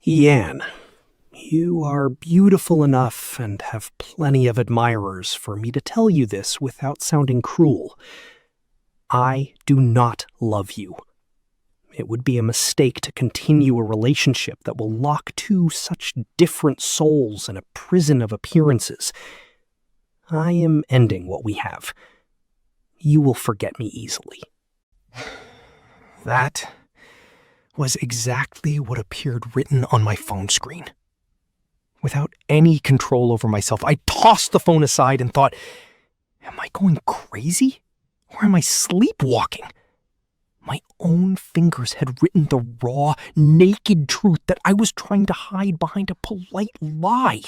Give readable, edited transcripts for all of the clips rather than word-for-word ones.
Ianne, you are beautiful enough and have plenty of admirers for me to tell you this without sounding cruel. I do not love you. It would be a mistake to continue a relationship that will lock two such different souls in a prison of appearances. I am ending what we have. You will forget me easily. That was exactly what appeared written on my phone screen. Without any control over myself, I tossed the phone aside and thought, am I going crazy? Or am I sleepwalking? My own fingers had written the raw, naked truth that I was trying to hide behind a polite lie.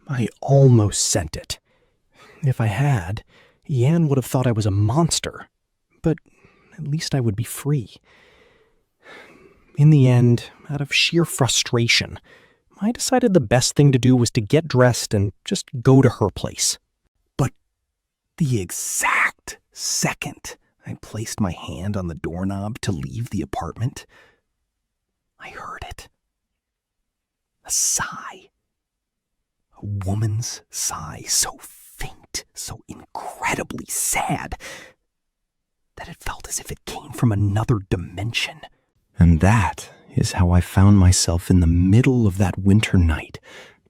I almost sent it. If I had, Ianne would have thought I was a monster. But at least I would be free. In the end, out of sheer frustration, I decided the best thing to do was to get dressed and just go to her place. But the exact second I placed my hand on the doorknob to leave the apartment, I heard it. A sigh. A woman's sigh, so faint, so incredibly sad, that it felt as if it came from another dimension. And that is how I found myself in the middle of that winter night,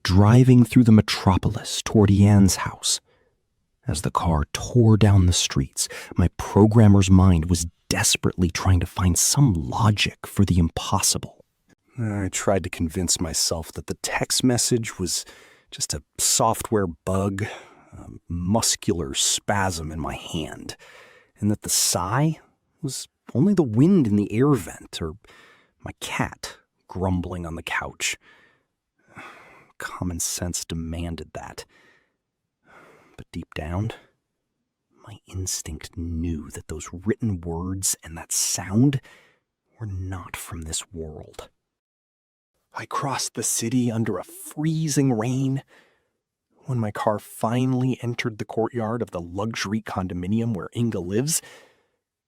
driving through the metropolis toward Ianne's house. As the car tore down the streets, my programmer's mind was desperately trying to find some logic for the impossible. I tried to convince myself that the text message was just a software bug, a muscular spasm in my hand, and that the sigh was only the wind in the air vent or my cat grumbling on the couch. Common sense demanded that. But deep down, my instinct knew that those written words and that sound were not from this world. I crossed the city under a freezing rain. When my car finally entered the courtyard of the luxury condominium where Inga lives,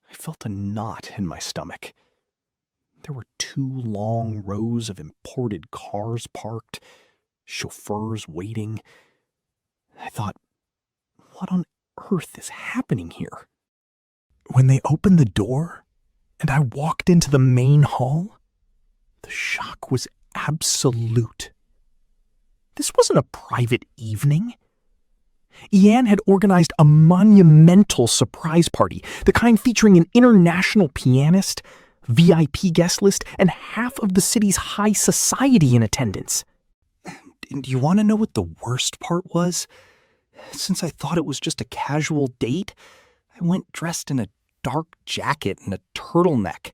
I felt a knot in my stomach. There were 2 long rows of imported cars parked, chauffeurs waiting. I thought, what on earth is happening here? When they opened the door and I walked into the main hall, the shock was absolute. This wasn't a private evening. Ianne had organized a monumental surprise party, the kind featuring an international pianist, VIP guest list, and half of the city's high society in attendance. Do you want to know what the worst part was? Since I thought it was just a casual date, I went dressed in a dark jacket and a turtleneck.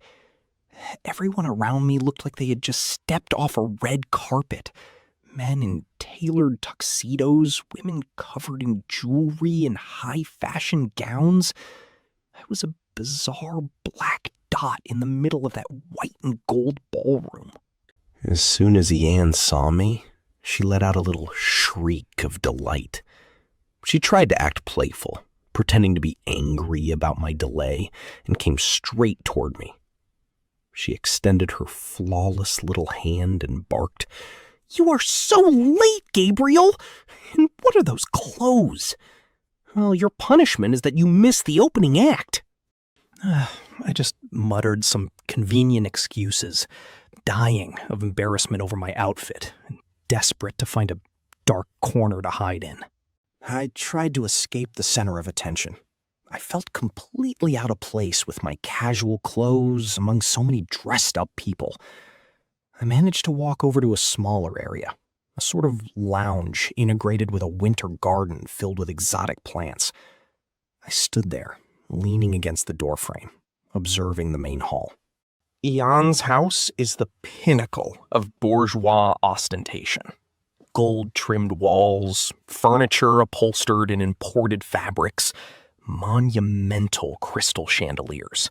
Everyone around me looked like they had just stepped off a red carpet. Men in tailored tuxedos, women covered in jewelry and high-fashion gowns. I was a bizarre black dot in the middle of that white and gold ballroom. As soon as Ianne saw me, she let out a little shriek of delight. She tried to act playful, pretending to be angry about my delay, and came straight toward me. She extended her flawless little hand and barked, "You are so late, Gabriel! And what are those clothes? Well, your punishment is that you missed the opening act." I just muttered some convenient excuses, dying of embarrassment over my outfit, and desperate to find a dark corner to hide in. I tried to escape the center of attention. I felt completely out of place with my casual clothes among so many dressed-up people. I managed to walk over to a smaller area, a sort of lounge integrated with a winter garden filled with exotic plants. I stood there, leaning against the doorframe, observing the main hall. Ianne's house is the pinnacle of bourgeois ostentation. Gold-trimmed walls, furniture upholstered in imported fabrics, monumental crystal chandeliers.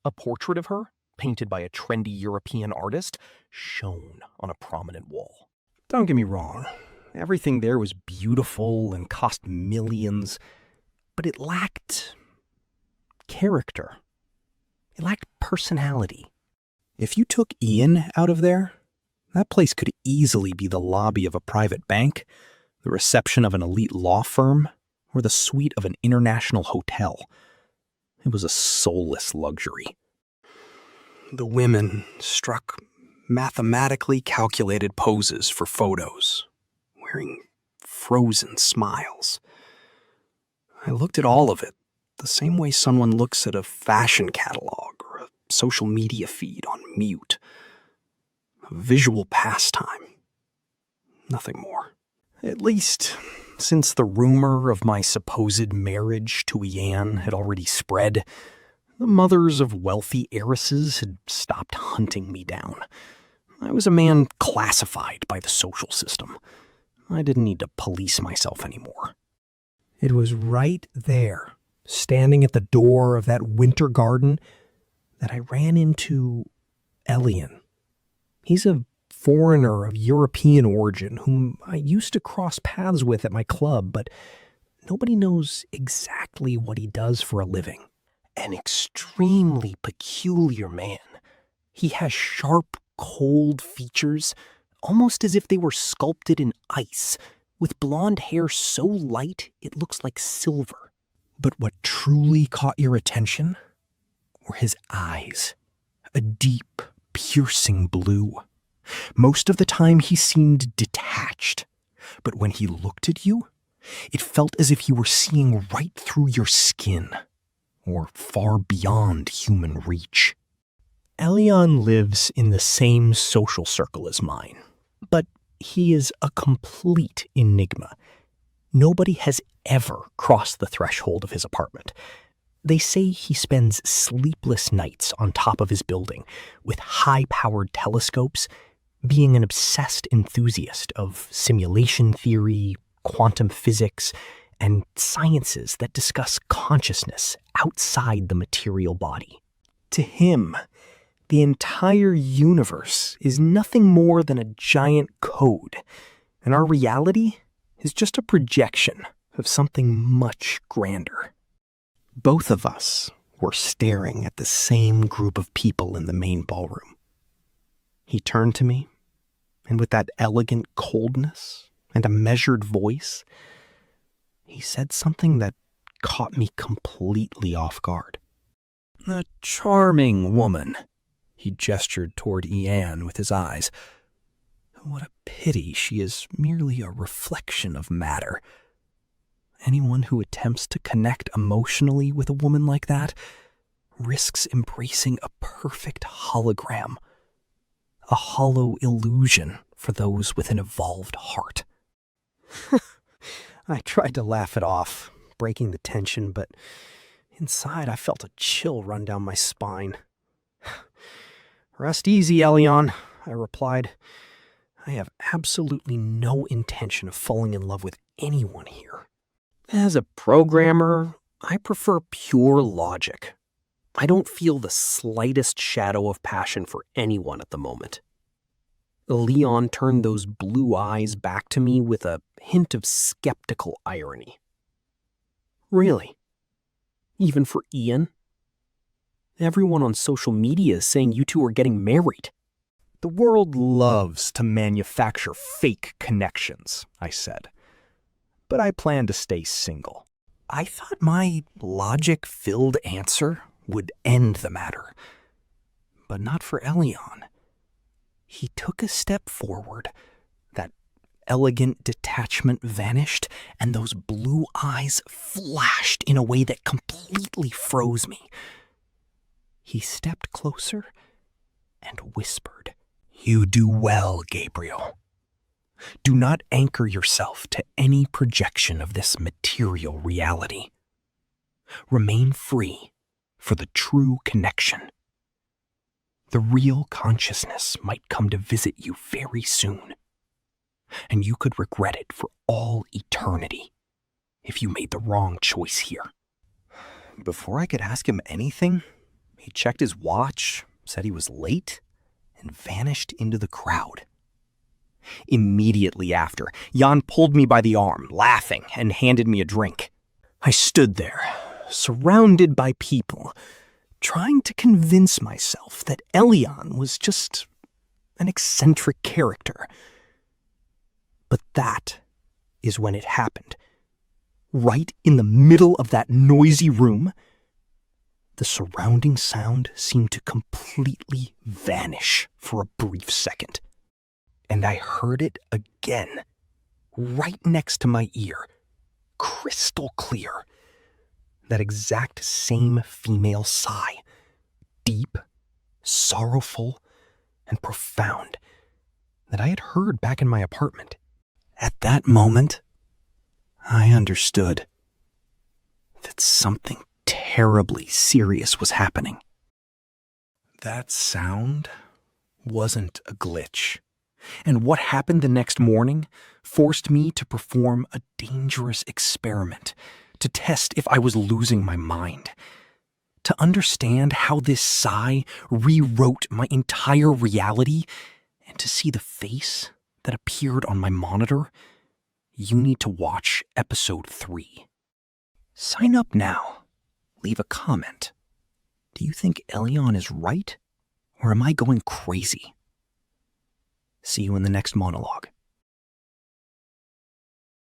A portrait of her, painted by a trendy European artist, shone on a prominent wall. Don't get me wrong, everything there was beautiful and cost millions, but it lacked character. It lacked personality. If you took Ian out of there, That place could easily be the lobby of a private bank, the reception of an elite law firm, or the suite of an international hotel. It was a soulless luxury. The women struck mathematically calculated poses for photos, wearing frozen smiles. I looked at all of it the same way someone looks at a fashion catalog or a social media feed on mute. A visual pastime. Nothing more. At least, since the rumor of my supposed marriage to Ianne had already spread, the mothers of wealthy heiresses had stopped hunting me down. I was a man classified by the social system. I didn't need to police myself anymore. It was right there, standing at the door of that winter garden, that I ran into Elyon. He's a foreigner of European origin whom I used to cross paths with at my club, but nobody knows exactly what he does for a living. An extremely peculiar man. He has sharp, cold features, almost as if they were sculpted in ice, with blonde hair so light it looks like silver. But what truly caught your attention were his eyes, a deep, piercing blue. Most of the time he seemed detached, but when he looked at you, it felt as if he were seeing right through your skin, or far beyond human reach. Elyon lives in the same social circle as mine, but he is a complete enigma. Nobody has ever crossed the threshold of his apartment. They say he spends sleepless nights on top of his building with high-powered telescopes, being an obsessed enthusiast of simulation theory, quantum physics, and sciences that discuss consciousness outside the material body. To him, the entire universe is nothing more than a giant code, and our reality is just a projection of something much grander. Both of us were staring at the same group of people in the main ballroom. He turned to me, and with that elegant coldness and a measured voice, he said something that caught me completely off guard. "A charming woman," he gestured toward Ianne with his eyes. "What a pity she is merely a reflection of matter. Anyone who attempts to connect emotionally with a woman like that risks embracing a perfect hologram, a hollow illusion for those with an evolved heart." I tried to laugh it off, breaking the tension, but inside I felt a chill run down my spine. "Rest easy, Elyon," I replied. "I have absolutely no intention of falling in love with anyone here. As a programmer, I prefer pure logic. I don't feel the slightest shadow of passion for anyone at the moment." Elyon turned those blue eyes back to me with a hint of skeptical irony. "Really? Even for Ianne? Everyone on social media is saying you two are getting married." "The world loves to manufacture fake connections," I said. "But I plan to stay single." I thought my logic-filled answer would end the matter. But not for Elyon. He took a step forward. That elegant detachment vanished, and those blue eyes flashed in a way that completely froze me. He stepped closer and whispered, "You do well, Gabriel. Do not anchor yourself to any projection of this material reality. Remain free for the true connection. The real consciousness might come to visit you very soon, and you could regret it for all eternity if you made the wrong choice here." Before I could ask him anything, he checked his watch, said he was late, and vanished into the crowd. Immediately after, Ianne pulled me by the arm, laughing, and handed me a drink. I stood there, surrounded by people, trying to convince myself that Elyon was just an eccentric character. But that is when it happened. Right in the middle of that noisy room, the surrounding sound seemed to completely vanish for a brief second. And I heard it again, right next to my ear, crystal clear. That exact same female sigh, deep, sorrowful, and profound, that I had heard back in my apartment. At that moment, I understood that something terribly serious was happening. That sound wasn't a glitch, and what happened the next morning forced me to perform a dangerous experiment to test if I was losing my mind, to understand how this sigh rewrote my entire reality, and to see the face that appeared on my monitor. You need to watch episode 3. Sign up now. Leave a comment. Do you think Elyon is right? Or am I going crazy? See you in the next monologue.